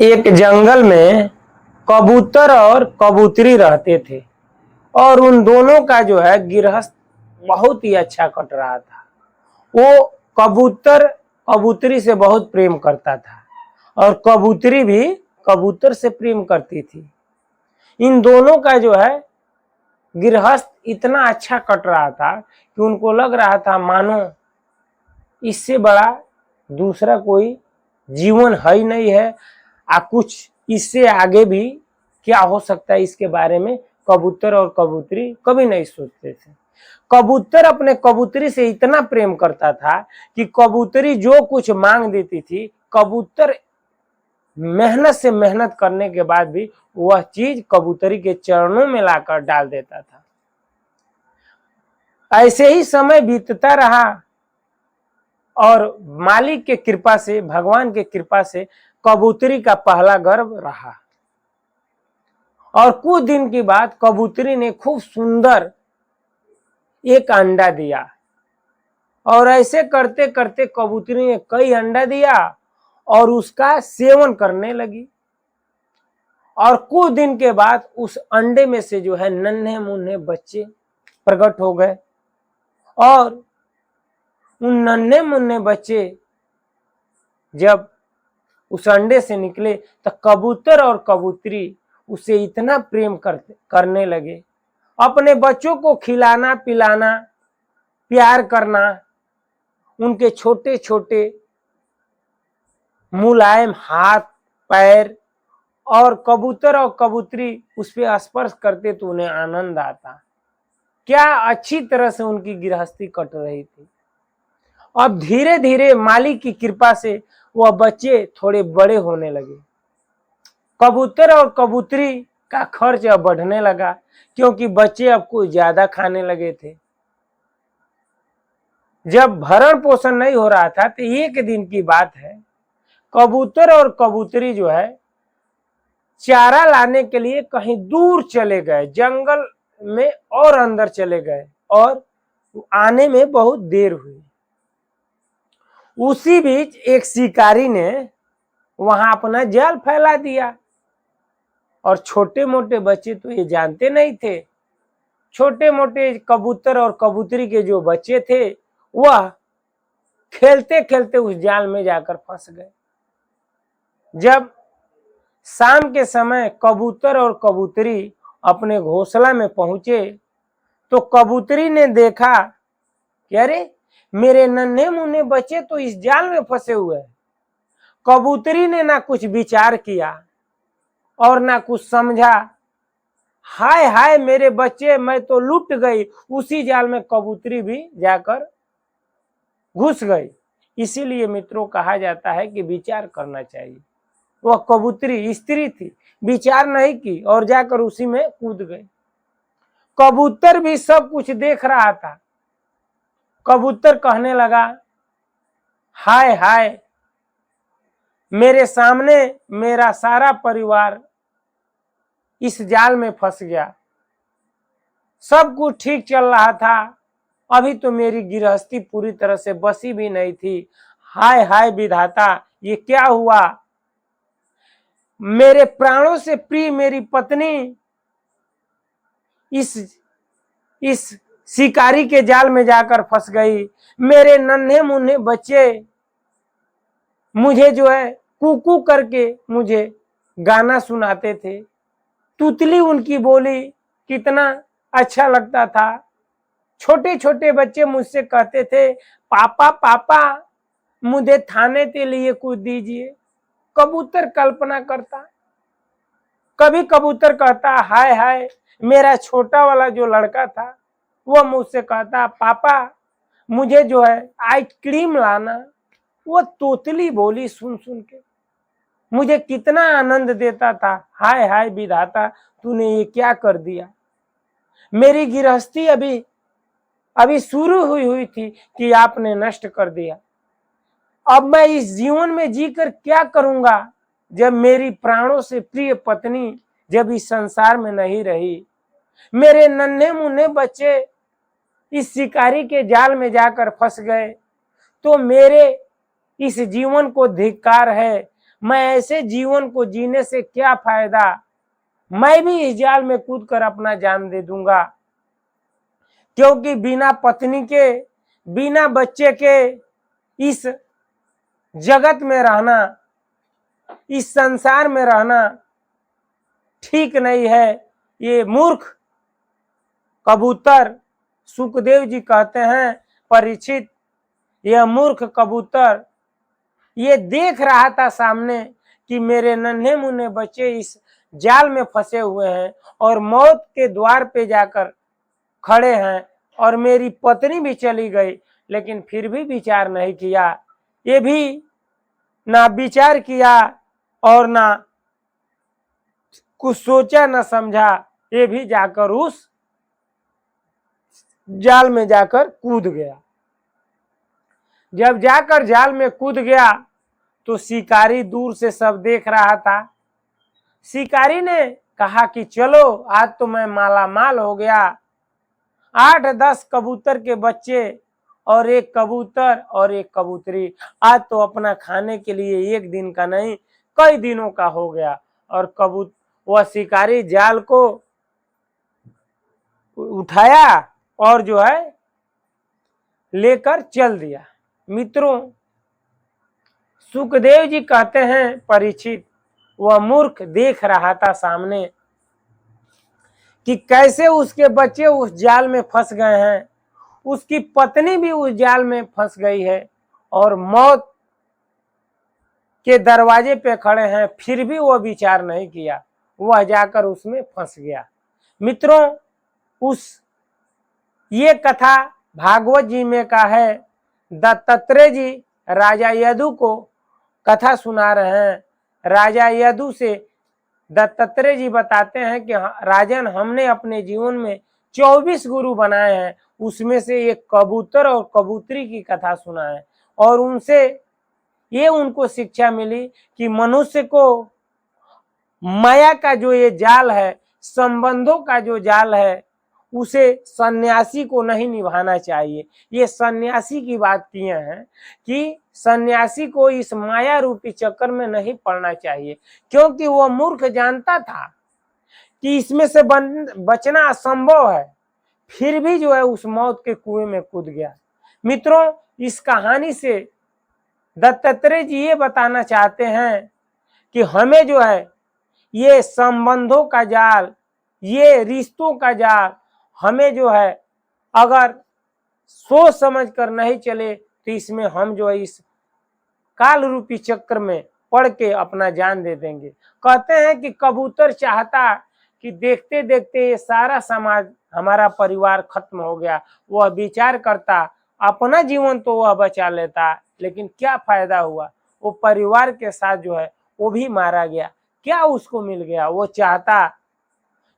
एक जंगल में कबूतर और कबूतरी रहते थे और उन दोनों का जो है गृहस्थ बहुत ही अच्छा कट रहा था। वो कबूतर कबूतरी से बहुत प्रेम करता था और कबूतरी भी कबूतर से प्रेम करती थी। इन दोनों का जो है गृहस्थ इतना अच्छा कट रहा था कि उनको लग रहा था मानो इससे बड़ा दूसरा कोई जीवन है ही नहीं है। कुछ इससे आगे भी क्या हो सकता है इसके बारे में कबूतर और कबूतरी कभी नहीं सोचते थे। कबूतर अपने कबूतरी से इतना प्रेम करता था कि कबूतरी जो कुछ मांग देती थी, कबूतर मेहनत से मेहनत करने के बाद भी वह चीज कबूतरी के चरणों में लाकर डाल देता था। ऐसे ही समय बीतता रहा और मालिक के कृपा से, भगवान के कृपा से कबूतरी का पहला गर्भ रहा और कुछ दिन की बाद कबूतरी ने खूब सुंदर एक अंडा दिया और ऐसे करते करते कबूतरी ने कई अंडा दिया और उसका सेवन करने लगी और कुछ दिन के बाद उस अंडे में से जो है नन्हे मुन्ने बच्चे प्रकट हो गए और उन नन्हे मुन्ने बच्चे जब उस अंडे से निकले तो कबूतर और कबूतरी उसे इतना प्रेम करने लगे। अपने बच्चों को खिलाना पिलाना, प्यार करना, उनके छोटे छोटे मुलायम हाथ पैर और कबूतर और कबूतरी उस पर स्पर्श करते तो उन्हें आनंद आता। क्या अच्छी तरह से उनकी गृहस्थी कट रही थी। अब धीरे धीरे मालिक की कृपा से वह बच्चे थोड़े बड़े होने लगे। कबूतर और कबूतरी का खर्च अब बढ़ने लगा क्योंकि बच्चे अब कुछ ज्यादा खाने लगे थे। जब भरण पोषण नहीं हो रहा था तो एक दिन की बात है, कबूतर और कबूतरी जो है चारा लाने के लिए कहीं दूर चले गए, जंगल में और अंदर चले गए और आने में बहुत देर हुई। उसी बीच एक शिकारी ने वहां अपना जाल फैला दिया और छोटे मोटे बच्चे तो ये जानते नहीं थे। छोटे मोटे कबूतर और कबूतरी के जो बच्चे थे वह खेलते खेलते उस जाल में जाकर फंस गए। जब शाम के समय कबूतर और कबूतरी अपने घोंसला में पहुंचे तो कबूतरी ने देखा कि अरे मेरे नन्हे मुन्ने बच्चे तो इस जाल में फंसे हुए हैं। कबूतरी ने ना कुछ विचार किया और ना कुछ समझा। हाय हाय मेरे बच्चे, मैं तो लुट गई। उसी जाल में कबूतरी भी जाकर घुस गई। इसीलिए मित्रों कहा जाता है कि विचार करना चाहिए। वह कबूतरी स्त्री थी, विचार नहीं की और जाकर उसी में कूद गई। कबूतर भी सब कुछ देख रहा था। कबूतर कहने लगा, हाय हाय मेरे सामने मेरा सारा परिवार इस जाल में फंस गया। सब कुछ ठीक चल रहा था, अभी तो मेरी गृहस्थी पूरी तरह से बसी भी नहीं थी। हाय हाय विधाता, ये क्या हुआ। मेरे प्राणों से प्रिय मेरी पत्नी इस शिकारी के जाल में जाकर फंस गई। मेरे नन्हे मुन्ने बच्चे मुझे जो है कूकू करके मुझे गाना सुनाते थे। तुतली उनकी बोली कितना अच्छा लगता था। छोटे छोटे बच्चे मुझसे कहते थे, पापा पापा मुझे थाने के लिए कुछ दीजिए। कबूतर कल्पना करता, कभी कबूतर कहता हाय हाय मेरा छोटा वाला जो लड़का था वह मुझसे कहता पापा मुझे जो है आइसक्रीम लाना। वो तोतली बोली सुन सुन के मुझे कितना आनंद देता था। हाय हाय विधाता, तूने ये क्या कर दिया। मेरी गृहस्थी अभी शुरू हुई थी कि आपने नष्ट कर दिया। अब मैं इस जीवन में जीकर क्या करूंगा जब मेरी प्राणों से प्रिय पत्नी जब इस संसार में नहीं रही। मेरे नन्हे मुन्ने बच्चे इस शिकारी के जाल में जाकर फंस गए तो मेरे इस जीवन को धिक्कार है। मैं ऐसे जीवन को जीने से क्या फायदा, मैं भी इस जाल में कूद कर अपना जान दे दूंगा। क्योंकि बिना पत्नी के, बिना बच्चे के इस जगत में रहना, इस संसार में रहना ठीक नहीं है। ये मूर्ख कबूतर, सुखदेव जी कहते हैं परीक्षित, यह मूर्ख कबूतर ये देख रहा था सामने कि मेरे नन्हे मुन्ने बच्चे इस जाल में फंसे हुए हैं और मौत के द्वार पे जाकर खड़े हैं और मेरी पत्नी भी चली गई, लेकिन फिर भी विचार नहीं किया। ये भी ना विचार किया और ना कुछ सोचा न समझा, ये भी जाकर उस जाल में जाकर कूद गया। जब जाकर जाल में कूद गया तो शिकारी दूर से सब देख रहा था। शिकारी ने कहा कि चलो आज तो मैं माला माल हो गया, 8-10 कबूतर के बच्चे और एक कबूतर और एक कबूतरी, आज तो अपना खाने के लिए एक दिन का नहीं कई दिनों का हो गया। और वह शिकारी जाल को उठाया और जो है लेकर चल दिया। मित्रों, सुखदेव जी कहते हैं परीक्षित, वह मूर्ख देख रहा था सामने कि कैसे उसके बच्चे उस जाल में फंस गए हैं, उसकी पत्नी भी उस जाल में फंस गई है और मौत के दरवाजे पे खड़े हैं, फिर भी वह विचार नहीं किया, वह जाकर उसमें फंस गया। मित्रों, ये कथा भागवत जी में का है। दत्तात्रेय जी राजा यदु को कथा सुना रहे हैं। राजा यदु से दत्तात्रेय जी बताते हैं कि राजन, हमने अपने जीवन में 24 गुरु बनाए हैं, उसमें से एक कबूतर और कबूतरी की कथा सुना है और उनसे ये उनको शिक्षा मिली कि मनुष्य को माया का जो ये जाल है, संबंधों का जो जाल है, उसे सन्यासी को नहीं निभाना चाहिए। ये सन्यासी की बात किए हैं कि सन्यासी को इस माया रूपी चक्कर में नहीं पड़ना चाहिए, क्योंकि वह मूर्ख जानता था कि इसमें से बचना असंभव है, फिर भी जो है उस मौत के कुएं में कूद गया। मित्रों, इस कहानी से दत्तात्रेय जी ये बताना चाहते हैं कि हमें जो है ये संबंधों का जाल, ये रिश्तों का जाल, हमें जो है अगर सोच समझ कर नहीं चले तो इसमें हम जो है इस काल रूपी चक्र में पड़ के अपना जान दे देंगे। कहते हैं कि कबूतर चाहता कि देखते देखते ये सारा समाज, हमारा परिवार खत्म हो गया, वह विचार करता अपना जीवन तो वह बचा लेता, लेकिन क्या फायदा हुआ, वो परिवार के साथ जो है वो भी मारा गया, क्या उसको मिल गया। वो चाहता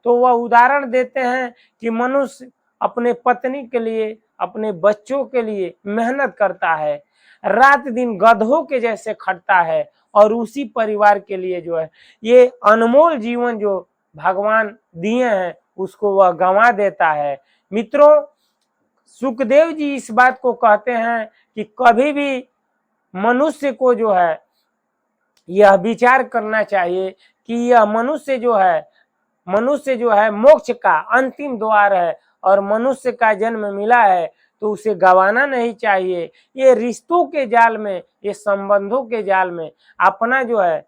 तो वह उदाहरण देते हैं कि मनुष्य अपने पत्नी के लिए, अपने बच्चों के लिए मेहनत करता है, रात दिन गधों के जैसे खटता है और उसी परिवार के लिए जो है ये अनमोल जीवन जो भगवान दिए हैं उसको वह गंवा देता है। मित्रों, सुखदेव जी इस बात को कहते हैं कि कभी भी मनुष्य को जो है यह विचार करना चाहिए कि यह मनुष्य जो है मोक्ष का अंतिम द्वार है और मनुष्य का जन्म मिला है तो उसे गंवाना नहीं चाहिए। ये रिश्तों के जाल में, ये संबंधों के जाल में अपना जो है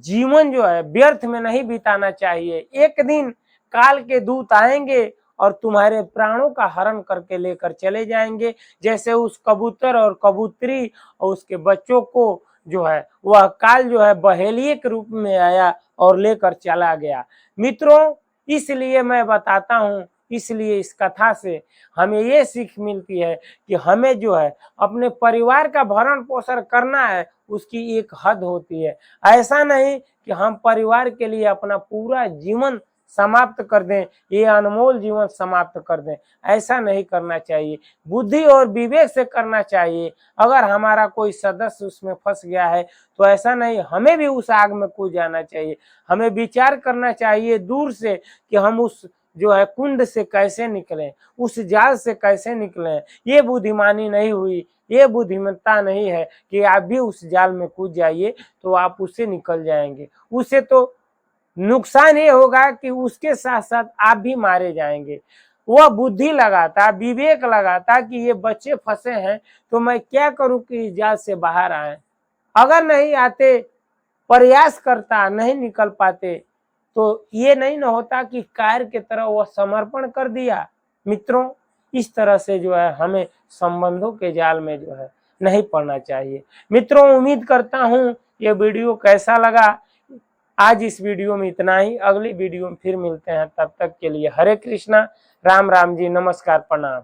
जीवन जो है व्यर्थ में नहीं बिताना चाहिए। एक दिन काल के दूत आएंगे और तुम्हारे प्राणों का हरण करके लेकर चले जाएंगे, जैसे उस कबूतर और कबूतरी और उसके बच्चों को जो है वह काल जो है बहेलिये के रूप में आया और लेकर चला गया। मित्रों, इसलिए मैं बताता हूँ, इसलिए इस कथा से हमें ये सीख मिलती है कि हमें जो है अपने परिवार का भरण पोषण करना है, उसकी एक हद होती है। ऐसा नहीं कि हम परिवार के लिए अपना पूरा जीवन समाप्त कर दें, ये अनमोल जीवन समाप्त कर दें, ऐसा नहीं करना चाहिए। बुद्धि और विवेक से करना चाहिए। अगर हमारा कोई सदस्य उसमें फंस गया है तो ऐसा नहीं, हमें भी उस आग में कूद जाना चाहिए। हमें विचार करना चाहिए दूर से कि हम उस जो है कुंड से कैसे निकलें, उस जाल से कैसे निकलें। ये बुद्धिमानी नहीं हुई ये बुद्धिमत्ता नहीं है कि आप भी उस जाल में कूद जाइए तो आप उससे निकल जाएंगे। उससे तो नुकसान ये होगा कि उसके साथ साथ आप भी मारे जाएंगे। वह बुद्धि लगाता, विवेक लगाता कि ये बच्चे फंसे हैं तो मैं क्या करूं कि इस जाल से बाहर आए। अगर नहीं आते, प्रयास करता, नहीं निकल पाते तो ये नहीं न होता कि कायर के तरह वह समर्पण कर दिया। मित्रों, इस तरह से जो है हमें संबंधों के जाल में जो है नहीं पड़ना चाहिए। मित्रों, उम्मीद करता हूं ये वीडियो कैसा लगा। आज इस वीडियो में इतना ही, अगली वीडियो में फिर मिलते हैं। तब तक के लिए हरे कृष्णा, राम राम जी, नमस्कार, प्रणाम।